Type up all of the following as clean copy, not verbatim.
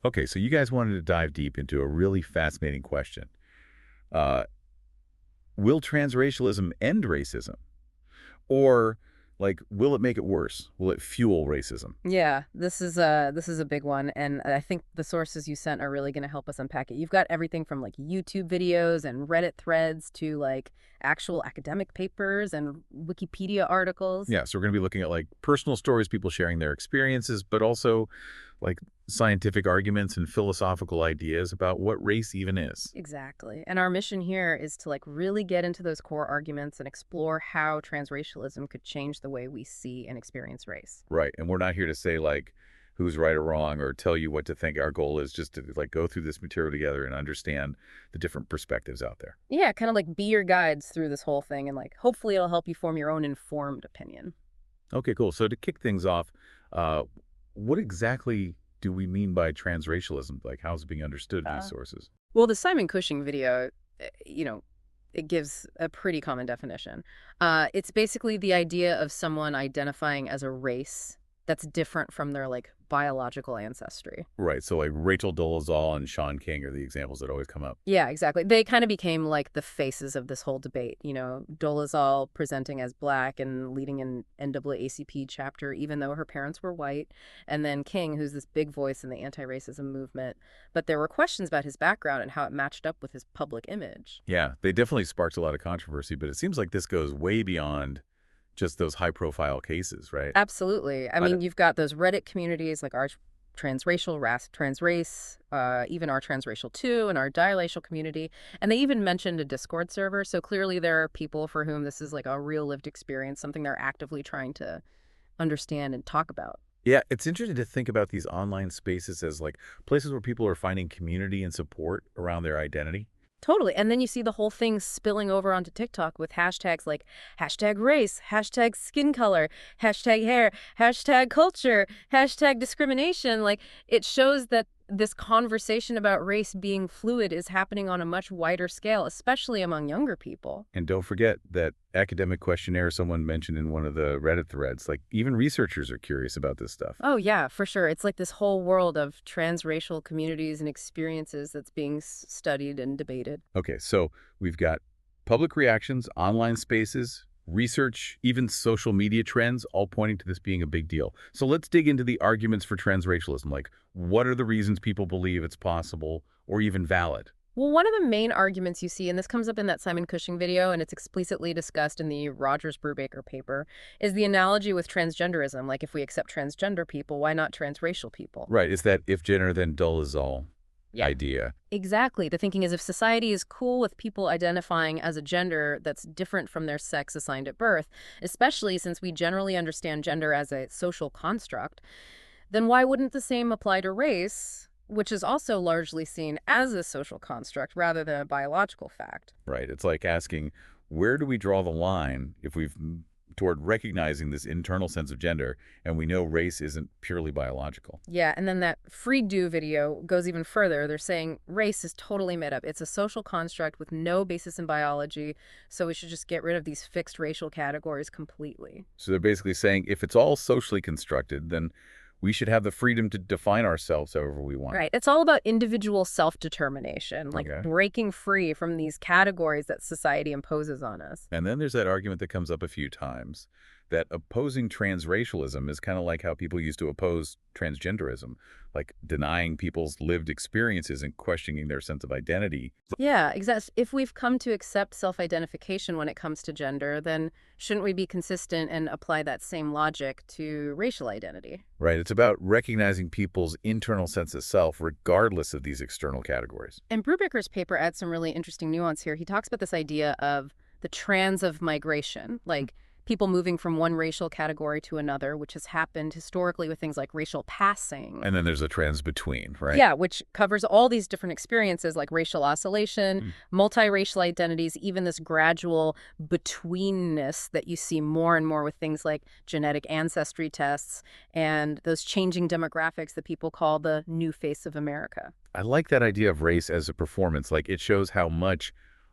Okay, so you guys wanted to dive deep into a really fascinating question. Uh, will transracialism end racism? Or, like, will it make it worse? Will it fuel racism? Yeah, this is a big one, and I think the sources you sent are really going to help us unpack it. You've got everything from like YouTube videos and Reddit threads to like actual academic papers and Wikipedia articles. Yeah, so we're going to be looking at, like, personal stories, people sharing their experiences, but also, like, scientific arguments and philosophical ideas about what race even is. Exactly. And our mission here is to like really get into those core arguments and explore how transracialism could change the way we see and experience race. Right, and we're not here to say, like, who's right or wrong or tell you what to think. Our goal is just to, like, go through this material together and understand the different perspectives out there. Yeah, kind of like be your guides through this whole thing and like hopefully it'll help you form your own informed opinion. Okay, cool. So to kick things off, uh, what exactly do we mean by transracialism? Like, how's it being understood in these Uh, sources? Well, the Simon Cushing video, it gives a pretty common definition. It's basically the idea of someone identifying as a race that's different from their like biological ancestry. Right. So, like, Rachel Dolezal and Sean King are the examples that always come up. Yeah, exactly. They kind of became like the faces of this whole debate. Dolezal presenting as black and leading an NAACP chapter, even though her parents were white. And then King, who's this big voice in the anti-racism movement. But there were questions about his background and how it matched up with his public image. Yeah, they definitely sparked a lot of controversy, but it seems like this goes way beyond just those high-profile cases, right? Absolutely. I I mean, you've got those Reddit communities like our transracial, transrace, even our transracial too, and our dialacial community. And they even mentioned a Discord server. So clearly there are people for whom this is like a real lived experience, something they're actively trying to understand and talk about. Yeah, it's interesting to think about these online spaces as, like, places where people are finding community and support around their identity. Totally. And then you see the whole thing spilling over onto TikTok with hashtags like hashtag race, hashtag skin color, hashtag hair, hashtag culture, hashtag discrimination. Like it shows that this conversation about race being fluid is happening on a much wider scale, especially among younger people. And don't forget that academic questionnaire someone mentioned in one of the Reddit threads. Like, even researchers are curious about this stuff. Oh, yeah, for sure. It's like this whole world of transracial communities and experiences that's being studied and debated. Okay, so we've got public reactions, online spaces, research, even social media trends, all pointing to this being a big deal. So let's dig into the arguments for transracialism. Like, what are the reasons people believe it's possible or even valid? Well, one of the main arguments you see, and this comes up in that Simon Cushing video, and it's explicitly discussed in the Rogers Brubaker paper, is the analogy with transgenderism. Like, if we accept transgender people, why not transracial people? Right, it's that if Jenner then dull is all Yeah. idea. Exactly. The thinking is if society is cool with people identifying as a gender that's different from their sex assigned at birth, especially since we generally understand gender as a social construct, then why wouldn't the same apply to race, which is also largely seen as a social construct rather than a biological fact? Right. It's like asking, where do we draw the line if we've toward recognizing this internal sense of gender and we know race isn't purely biological? Yeah, and then that free do video goes even further. They're saying race is totally made up. It's a social construct with no basis in biology, so we should just get rid of these fixed racial categories completely. So they're basically saying if it's all socially constructed, then we should have the freedom to define ourselves however we want. Right. It's all about individual self-determination, like Okay. breaking free from these categories that society imposes on us. And then there's that argument that comes up a few times that opposing transracialism is kind of like how people used to oppose transgenderism, like denying people's lived experiences and questioning their sense of identity. Yeah, exactly. If we've come to accept self-identification when it comes to gender, then shouldn't we be consistent and apply that same logic to racial identity? Right? It's about recognizing people's internal sense of self regardless of these external categories. And Brubaker's paper adds some really interesting nuance here. He talks about this idea of the trans of migration, like people moving from one racial category to another, which has happened historically with things like racial passing. And then there's a trans between, right? Yeah, which covers all these different experiences like racial oscillation, Mm. multiracial identities, even this gradual betweenness that you see more and more with things like genetic ancestry tests and those changing demographics that people call the new face of America. I like that idea of race as a performance. Like, it shows how much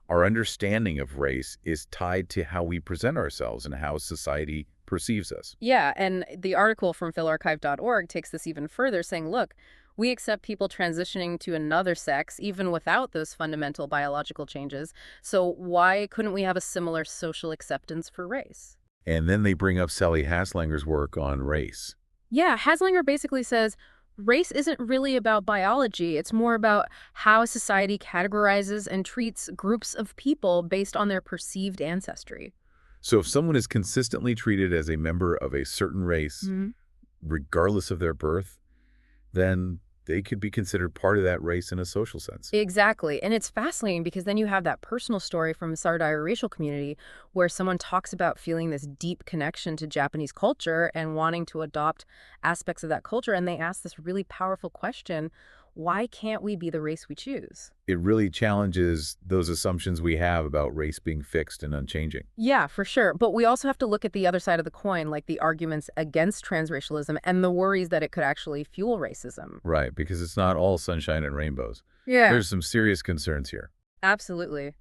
our understanding of race is tied to how we present ourselves and how society perceives us. Yeah, and the article from philarchive.org takes this even further, saying, look, We accept people transitioning to another sex even without those fundamental biological changes. So why couldn't we have a similar social acceptance for race? And then they bring up Sally Haslanger's work on race. Yeah, Haslinger basically says race isn't really about biology. It's more about how society categorizes and treats groups of people based on their perceived ancestry. So if someone is consistently treated as a member of a certain race, regardless of their birth, then they could be considered part of that race in a social sense. Exactly. And it's fascinating because then you have that personal story from the Sardar racial community where someone talks about feeling this deep connection to Japanese culture and wanting to adopt aspects of that culture. And they ask this really powerful question, why can't we be the race we choose? It really challenges those assumptions we have about race being fixed and unchanging. Yeah, for sure. But we also have to look at the other side of the coin, like the arguments against transracialism and the worries that it could actually fuel racism. Right, because it's not all sunshine and rainbows. Yeah. There's some serious concerns here. Absolutely.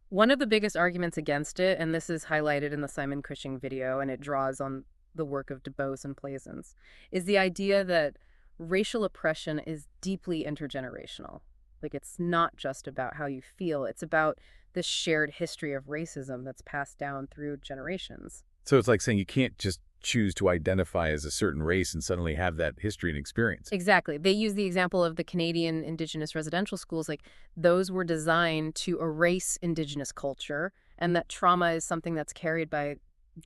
One of the biggest arguments against it, and this is highlighted in the Simon Cushing video, and it draws on the work of DuBose and Pleasance, is the idea that racial oppression is deeply intergenerational. Like, it's not just about how you feel, it's about this shared history of racism that's passed down through generations. So it's like saying you can't just choose to identify as a certain race and suddenly have that history and experience. Exactly. They use the example of the Canadian Indigenous residential schools. Like, those were designed to erase Indigenous culture, and that trauma is something that's carried by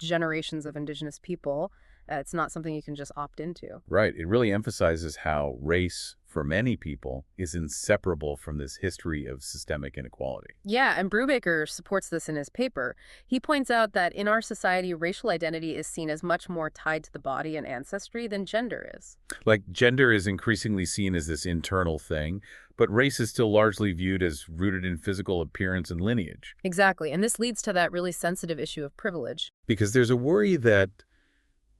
generations of Indigenous people. It's not something you can just opt into. Right. It really emphasizes how race, for many people, is inseparable from this history of systemic inequality. Yeah, and Brubaker supports this in his paper. He points out that in our society, racial identity is seen as much more tied to the body and ancestry than gender is. Like, gender is increasingly seen as this internal thing, but race is still largely viewed as rooted in physical appearance and lineage. Exactly, and this leads to that really sensitive issue of privilege. Because there's a worry that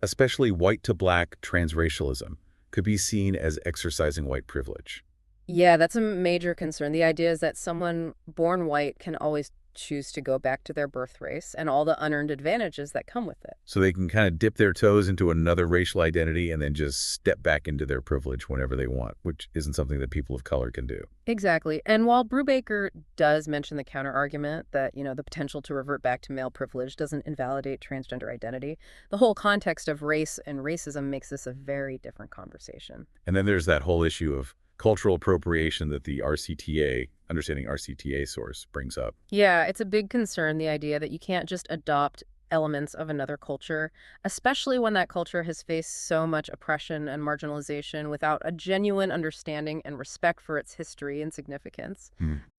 especially white to black transracialism could be seen as exercising white privilege. Yeah, that's a major concern. The idea is that someone born white can always choose to go back to their birth race and all the unearned advantages that come with it. So they can kind of dip their toes into another racial identity and then just step back into their privilege whenever they want, which isn't something that people of color can do. Exactly. And while Brubaker does mention the counter-argument that, the potential to revert back to male privilege doesn't invalidate transgender identity, the whole context of race and racism makes this a very different conversation. And then there's that whole issue of cultural appropriation that the RCTA, Understanding RCTA source, brings up. Yeah, it's a big concern, the idea that you can't just adopt elements of another culture, especially when that culture has faced so much oppression and marginalization without a genuine understanding and respect for its history and significance.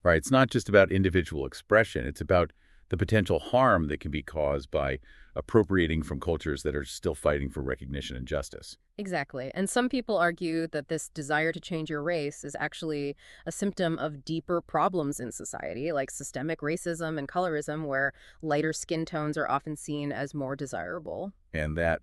Right. It's not just about individual expression. It's about the potential harm that can be caused by appropriating from cultures that are still fighting for recognition and justice. Exactly. And some people argue that this desire to change your race is actually a symptom of deeper problems in society, like systemic racism and colorism, where lighter skin tones are often seen as more desirable. And that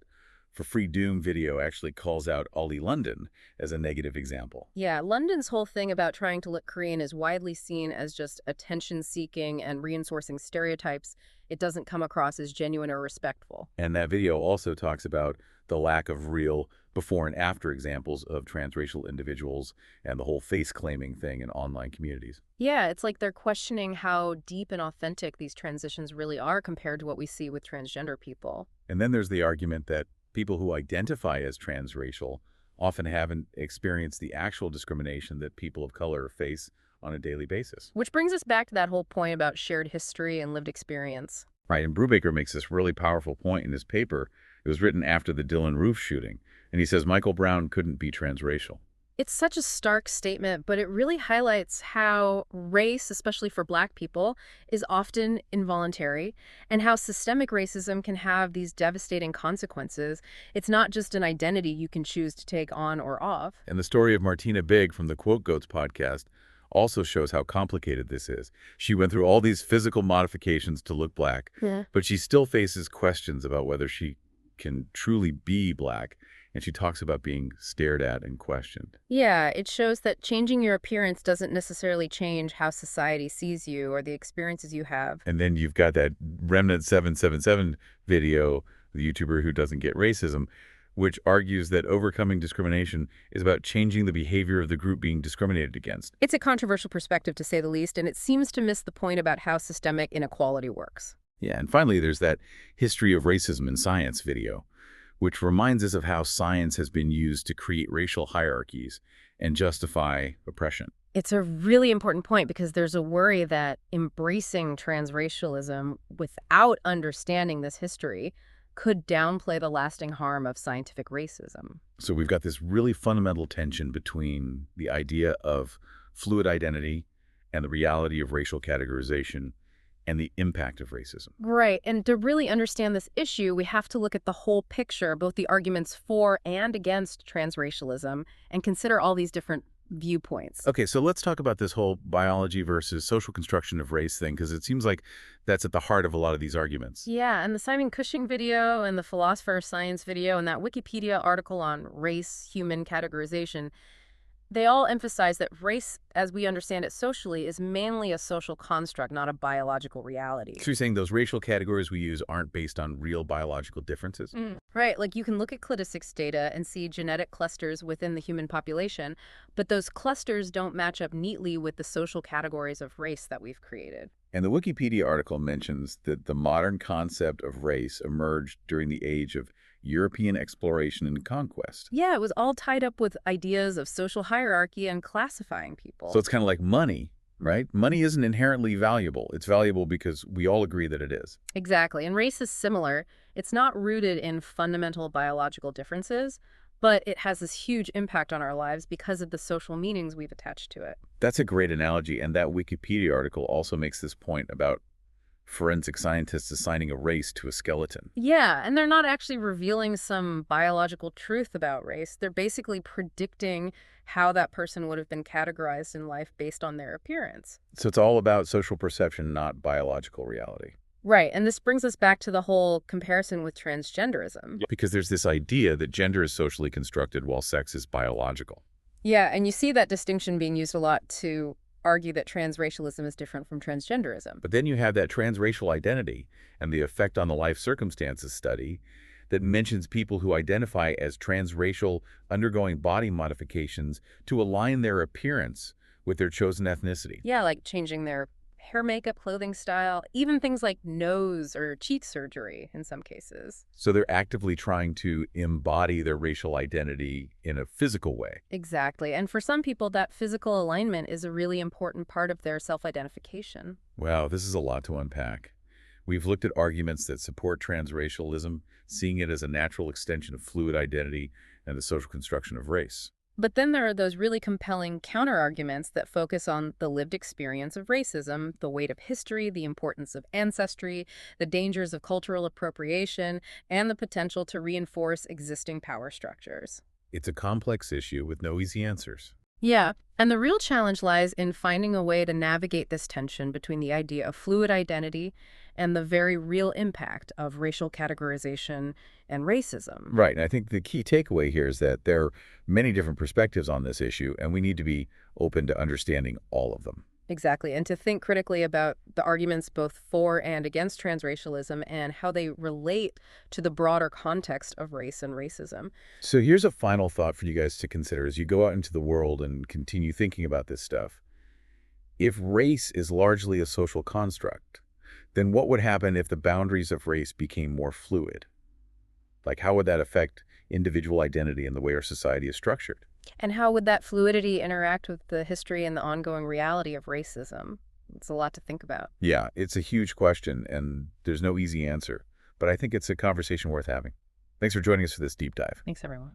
For Free Doom video actually calls out Ollie London as a negative example. Yeah, London's whole thing about trying to look Korean is widely seen as just attention-seeking and reinforcing stereotypes. It doesn't come across as genuine or respectful. And that video also talks about the lack of real before and after examples of transracial individuals and the whole face-claiming thing in online communities. Yeah, it's like they're questioning how deep and authentic these transitions really are compared to what we see with transgender people. And then there's the argument that people who identify as transracial often haven't experienced the actual discrimination that people of color face on a daily basis. Which brings us back to that whole point about shared history and lived experience. Right, and Brubaker makes this really powerful point in his paper. It was written after the Dylan Roof shooting, and he says Michael Brown couldn't be transracial. It's such a stark statement, but it really highlights how race, especially for Black people, is often involuntary, and how systemic racism can have these devastating consequences. It's not just an identity you can choose to take on or off. And the story of Martina Big from the Quote Goats podcast also shows how complicated this is. She went through all these physical modifications to look Black, but she still faces questions about whether she can truly be Black, and she talks about being stared at and questioned. Yeah, it shows that changing your appearance doesn't necessarily change how society sees you or the experiences you have. And then you've got that Remnant 777 video, the YouTuber who doesn't get racism, which argues that overcoming discrimination is about changing the behavior of the group being discriminated against. It's a controversial perspective, to say the least, and it seems to miss the point about how systemic inequality works. Yeah, and finally, there's that history of racism in science video, which reminds us of how science has been used to create racial hierarchies and justify oppression. It's a really important point because there's a worry that embracing transracialism without understanding this history could downplay the lasting harm of scientific racism. So we've got this really fundamental tension between the idea of fluid identity and the reality of racial categorization and the impact of racism. Right. And to really understand this issue, we have to look at the whole picture, both the arguments for and against transracialism, and consider all these different viewpoints. Okay, so let's talk about this whole biology versus social construction of race thing, because it seems like that's at the heart of a lot of these arguments. Yeah, and the Simon Cushing video and the Philosopher of Science video and that Wikipedia article on race, human categorization, they all emphasize that race, as we understand it socially, is mainly a social construct, not a biological reality. So you're saying those racial categories we use aren't based on real biological differences? Right, like you can look at cladistic data and see genetic clusters within the human population, but those clusters don't match up neatly with the social categories of race that we've created. And the Wikipedia article mentions that the modern concept of race emerged during the age of European exploration and conquest. Yeah, it was all tied up with ideas of social hierarchy and classifying people. So it's kind of like money, right? Money isn't inherently valuable. It's valuable because we all agree that it is. Exactly, and race is similar. It's not rooted in fundamental biological differences, but it has this huge impact on our lives because of the social meanings we've attached to it. That's a great analogy, and that Wikipedia article also makes this point about forensic scientists assigning a race to a skeleton. Yeah, and they're not actually revealing some biological truth about race. They're basically predicting how that person would have been categorized in life based on their appearance. So it's all about social perception, not biological reality. Right, and this brings us back to the whole comparison with transgenderism. Because there's this idea that gender is socially constructed while sex is biological. Yeah, and you see that distinction being used a lot to argue that transracialism is different from transgenderism. But then you have that transracial identity and the effect on the life circumstances study that mentions people who identify as transracial undergoing body modifications to align their appearance with their chosen ethnicity. Yeah, like changing their hair makeup, clothing style, even things like nose or cheek surgery in some cases. So they're actively trying to embody their racial identity in a physical way. Exactly. And for some people, that physical alignment is a really important part of their self-identification. Wow, this is a lot to unpack. We've looked at arguments that support transracialism, seeing it as a natural extension of fluid identity and the social construction of race. But then there are those really compelling counterarguments that focus on the lived experience of racism, the weight of history, the importance of ancestry, the dangers of cultural appropriation, and the potential to reinforce existing power structures. It's a complex issue with no easy answers. Yeah, and the real challenge lies in finding a way to navigate this tension between the idea of fluid identity and the very real impact of racial categorization and racism. Right, and I think the key takeaway here is that there are many different perspectives on this issue, and we need to be open to understanding all of them. Exactly, and to think critically about the arguments both for and against transracialism and how they relate to the broader context of race and racism. So here's a final thought for you guys to consider as you go out into the world and continue thinking about this stuff. If race is largely a social construct, then what would happen if the boundaries of race became more fluid? Like, how would that affect individual identity and the way our society is structured? And how would that fluidity interact with the history and the ongoing reality of racism? It's a lot to think about. Yeah, it's a huge question, and there's no easy answer. But I think it's a conversation worth having. Thanks for joining us for this deep dive. Thanks, everyone.